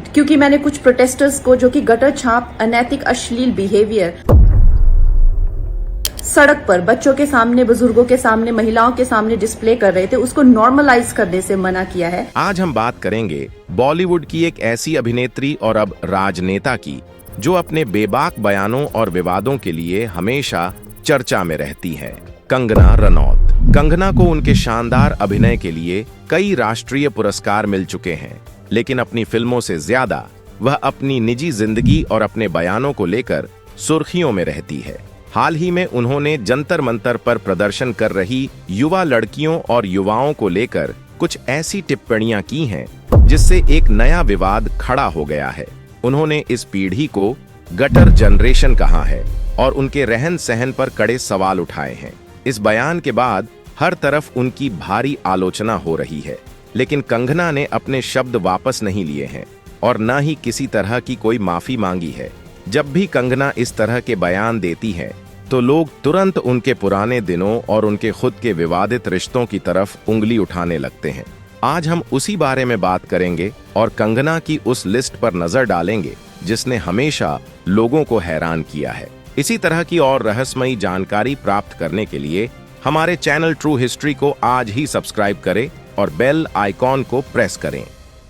क्योंकि मैंने कुछ प्रोटेस्टर्स को जो कि गटर छाप अनैतिक अश्लील बिहेवियर सड़क पर बच्चों के सामने, बुजुर्गों के सामने, महिलाओं के सामने डिस्प्ले कर रहे थे, उसको नॉर्मलाइज करने से मना किया है। आज हम बात करेंगे बॉलीवुड की एक ऐसी अभिनेत्री और अब राजनेता की जो अपने बेबाक बयानों और विवादों के लिए हमेशा चर्चा में रहती है, कंगना रनौत। कंगना को उनके शानदार अभिनय के लिए कई राष्ट्रीय पुरस्कार मिल चुके हैं, लेकिन अपनी फिल्मों से ज्यादा वह अपनी निजी जिंदगी और अपने बयानों को लेकर सुर्खियों में रहती है। हाल ही में उन्होंने जंतर मंतर पर प्रदर्शन कर रही युवा लड़कियों और युवाओं को लेकर कुछ ऐसी टिप्पणियां की हैं जिससे एक नया विवाद खड़ा हो गया है। उन्होंने इस पीढ़ी को गटर जनरेशन कहा है और उनके रहन सहन पर कड़े सवाल उठाए हैं। इस बयान के बाद हर तरफ उनकी भारी आलोचना हो रही है, लेकिन कंगना ने अपने शब्द वापस नहीं लिए हैं और न ही किसी तरह की कोई माफी मांगी है। जब भी कंगना इस तरह के बयान देती है तो लोग तुरंत उनके पुराने दिनों और उनके खुद के विवादित रिश्तों की तरफ उंगली उठाने लगते हैं। आज हम उसी बारे में बात करेंगे और कंगना की उस लिस्ट पर नजर डालेंगे जिसने हमेशा लोगों को हैरान किया है। इसी तरह की और रहस्यमयी जानकारी प्राप्त करने के लिए हमारे चैनल ट्रू हिस्ट्री को आज ही सब्सक्राइब करें और बेल आइकॉन को प्रेस करें।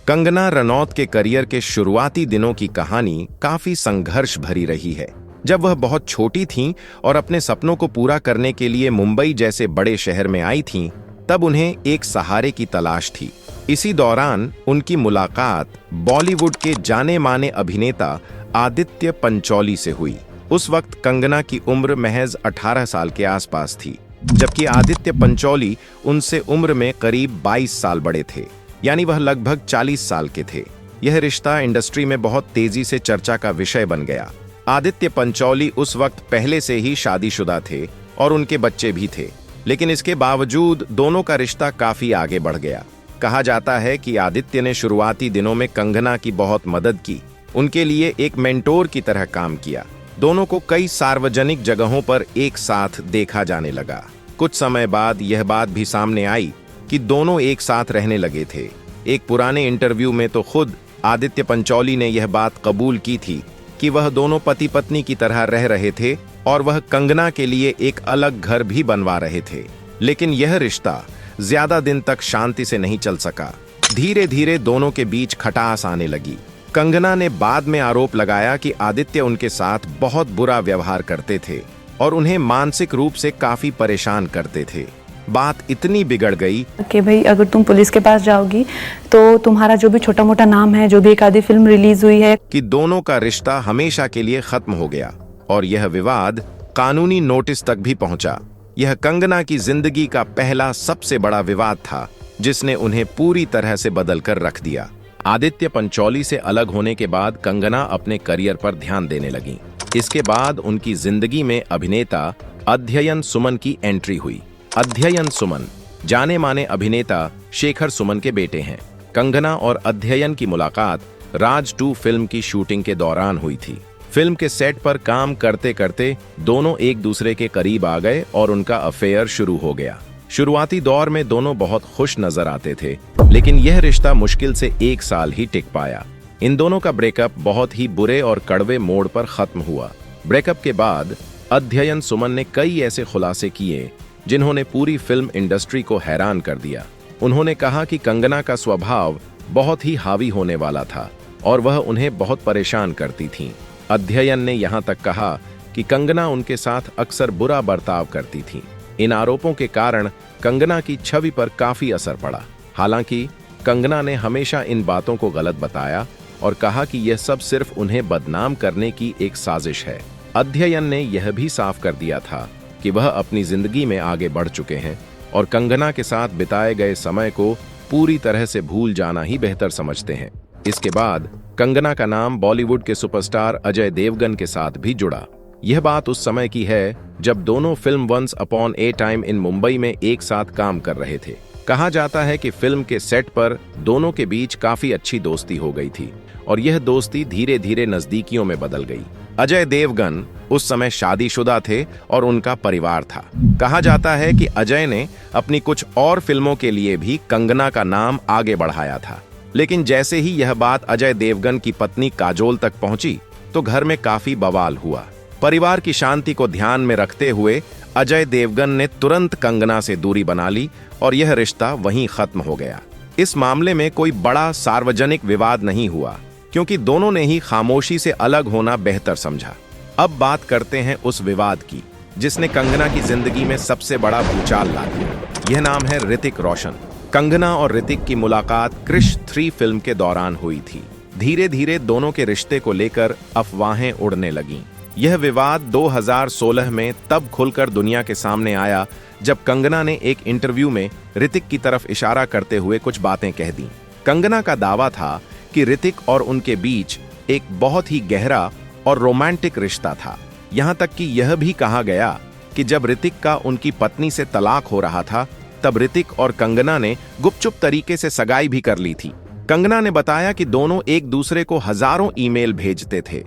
कंगना रनौत के करियर के शुरुआती दिनों की कहानी काफी संघर्ष भरी रही है। जब वह बहुत छोटी थीं और अपने सपनों को पूरा करने के लिए मुंबई जैसे बड़े शहर में आई थीं, तब उन्हें एक सहारे की तलाश थी। इसी दौरान उनकी मुलाकात बॉलीवुड के जाने माने अभिनेता आदित्य पंचोली से हुई। उस वक्त कंगना की उम्र महज 18 साल के आसपास थी, जबकि आदित्य पंचोली उनसे उम्र में करीब 22 साल बड़े थे, यानी वह लगभग 40 साल के थे। यह रिश्ता इंडस्ट्री में बहुत तेजी से चर्चा का विषय बन गया। आदित्य पंचोली उस वक्त पहले से ही शादीशुदा थे और उनके बच्चे भी थे, लेकिन इसके बावजूद दोनों का रिश्ता काफी आगे बढ़ गया। कहा जाता है कि आदित्य ने शुरुआती दिनों में कंगना की बहुत मदद की, उनके लिए एक मेंटोर की तरह काम किया। दोनों को कई सार्वजनिक जगहों पर एक साथ देखा जाने लगा। कुछ समय बाद यह बात भी सामने आई कि दोनों एक साथ रहने लगे थे। एक पुराने इंटरव्यू में तो खुद आदित्य पंचोली ने यह बात कबूल की थी कि वह दोनों पति पत्नी की तरह रह रहे थे और वह कंगना के लिए एक अलग घर भी बनवा रहे थे। लेकिन यह रिश्ता ज्यादा दिन तक शांति से नहीं चल सका। धीरे धीरे दोनों के बीच खटास आने लगी। कंगना ने बाद में आरोप लगाया कि आदित्य उनके साथ बहुत बुरा व्यवहार करते थे और उन्हें मानसिक रूप से काफी परेशान करते थे। बात इतनी बिगड़ गई कि भाई अगर तुम पुलिस के पास जाओगी तो तुम्हारा जो भी छोटा मोटा नाम है, जो भी एक आधी फिल्म रिलीज हुई है, कि दोनों का रिश्ता हमेशा के लिए खत्म हो गया और यह विवाद कानूनी नोटिस तक भी पहुंचा। यह कंगना की जिंदगी का पहला सबसे बड़ा विवाद था जिसने उन्हें पूरी तरह से बदल कर रख दिया। आदित्य पंचोली से अलग होने के बाद कंगना अपने करियर पर ध्यान देने लगी। इसके बाद उनकी जिंदगी में अभिनेता अध्ययन सुमन की एंट्री हुई। अध्ययन सुमन जाने माने अभिनेता शेखर सुमन के बेटे हैं। कंगना और अध्ययन की मुलाकात राज 2 फिल्म की शूटिंग के दौरान हुई थी। फिल्म के सेट पर काम करते करते दोनों एक दूसरे के करीब आ गए और उनका अफेयर शुरू हो गया। शुरुआती दौर में दोनों बहुत खुश नजर आते थे, लेकिन यह रिश्ता मुश्किल से 1 साल ही टिक पाया। इन दोनों का ब्रेकअप बहुत ही बुरे और कड़वे मोड़ पर खत्म हुआ। ब्रेकअप के बाद अध्ययन सुमन ने कई ऐसे खुलासे किए जिन्होंने पूरी फिल्म इंडस्ट्री को हैरान कर दिया। उन्होंने कहा कि कंगना का स्वभाव बहुत ही हावी होने वाला था और वह उन्हें बहुत परेशान करती थीं। अध्ययन ने यहाँ तक कहा कि कंगना उनके साथ अक्सर बुरा बर्ताव करती थीं। इन आरोपों के कारण कंगना की छवि पर काफी असर पड़ा। हालांकि कंगना ने हमेशा इन बातों को गलत बताया और कहा कि यह सब सिर्फ उन्हें बदनाम करने की एक साजिश है। अध्ययन ने यह भी साफ कर दिया था कि वह अपनी जिंदगी में आगे बढ़ चुके हैं और कंगना के साथ बिताए गए समय को पूरी तरह से भूल जाना ही बेहतर समझते हैं। इसके बाद कंगना का नाम बॉलीवुड के सुपरस्टार अजय देवगन के साथ भी जुड़ा। यह बात उस समय की है जब दोनों film once upon a time in Mumbai में एक साथ काम कर रहे थे। कहा जाता है कि फिल्म के सेट पर दोनों के बीच काफी अच्छी दोस्ती हो गई थी और यह दोस्ती धीरे धीरे नजदीकियों में बदल गई। अजय देवगन उस समय शादीशुदा थे और उनका परिवार था। कहा जाता है कि अजय ने अपनी कुछ और फिल्मों के लिए भी कंगना का नाम आगे बढ़ाया था। लेकिन जैसे ही यह बात अजय देवगन की पत्नी काजोल तक पहुंची तो घर में काफी बवाल हुआ। परिवार की शांति को ध्यान में रखते हुए अजय देवगन ने तुरंत कंगना से दूरी बना ली और यह रिश्ता वहीं खत्म हो गया। इस मामले में कोई बड़ा सार्वजनिक विवाद नहीं हुआ क्योंकि दोनों ने ही खामोशी से अलग होना बेहतर समझा। अब बात करते हैं उस विवाद की जिसने कंगना की जिंदगी में सबसे बड़ा भूचाल ला दिया। यह नाम है ऋतिक रोशन। कंगना और ऋतिक की मुलाकात क्रिश 3 फिल्म के दौरान हुई थी। धीरे धीरे दोनों के रिश्ते को लेकर अफवाहें उड़ने लगीं। यह विवाद 2016 में तब खुलकर दुनिया के सामने आया जब कंगना ने एक इंटरव्यू में ऋतिक की तरफ इशारा करते हुए कुछ बातें कह दी। कंगना का दावा था कि ऋतिक और उनके बीच एक बहुत ही गहरा और रोमांटिक रिश्ता था। यहां तक कि यह भी कहा गया कि जब ऋतिक का उनकी पत्नी से तलाक हो रहा था तब ऋतिक और कंगना ने गुपचुप तरीके से सगाई भी कर ली थी। कंगना ने बताया कि दोनों एक दूसरे को हजारों ईमेल भेजते थे।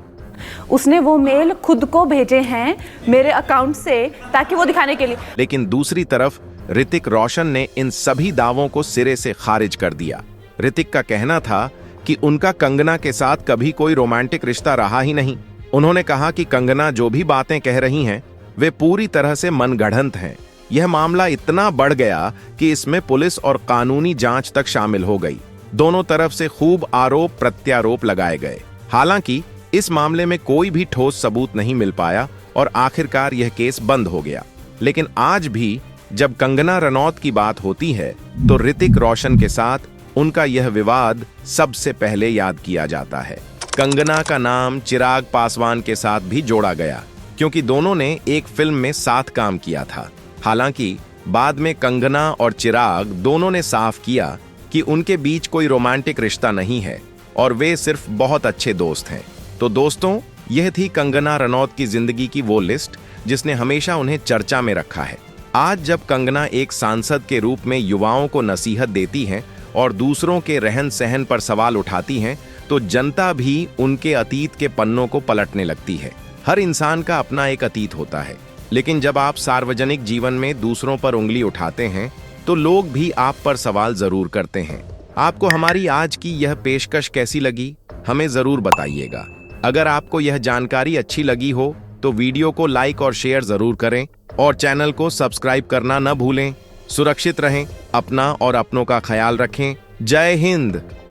उसने वो मेल खुद को भेजे हैं मेरे अकाउंट से ताकि वो दिखाने के लिए। लेकिन दूसरी तरफ ऋतिक रोशन ने इन सभी दावों को सिरे से खारिज कर दिया। ऋतिक का कहना था कि उनका कंगना के साथ कभी कोई रोमांटिक रिश्ता रहा ही नहीं। उन्होंने कहा कि कंगना जो भी बातें कह रही हैं वे पूरी तरह से मनगढ़ंत हैं। यह मामला इतना बढ़ गया कि इसमें पुलिस और कानूनी जांच तक शामिल हो गई। दोनों तरफ से खूब आरोप प्रत्यारोप लगाए गए। हालांकि इस मामले में कोई भी ठोस सबूत नहीं मिल पाया और आखिरकार यह केस बंद हो गया। लेकिन आज भी जब कंगना रनौत की बात होती है तो ऋतिक रोशन के साथ उनका यह विवाद सबसे पहले याद किया जाता है। कंगना का नाम चिराग पासवान के साथ भी जोड़ा गया क्योंकि दोनों ने एक फिल्म में साथ काम किया था। हालांकि बाद में कंगना और चिराग दोनों ने साफ किया कि उनके बीच कोई रोमांटिक रिश्ता नहीं है और वे सिर्फ बहुत अच्छे दोस्त हैं। तो दोस्तों, यह थी कंगना रनौत की जिंदगी की वो लिस्ट जिसने हमेशा उन्हें चर्चा में रखा है। आज जब कंगना एक सांसद के रूप में युवाओं को नसीहत देती हैं और दूसरों के रहन सहन पर सवाल उठाती हैं तो जनता भी उनके अतीत के पन्नों को पलटने लगती है। हर इंसान का अपना एक अतीत होता है, लेकिन जब आप सार्वजनिक जीवन में दूसरों पर उंगली उठाते हैं तो लोग भी आप पर सवाल जरूर करते हैं। आपको हमारी आज की यह पेशकश कैसी लगी, हमें जरूर बताइएगा। अगर आपको यह जानकारी अच्छी लगी हो तो वीडियो को लाइक और शेयर जरूर करें और चैनल को सब्सक्राइब करना न भूलें। सुरक्षित रहें, अपना और अपनों का ख्याल रखें। जय हिंद।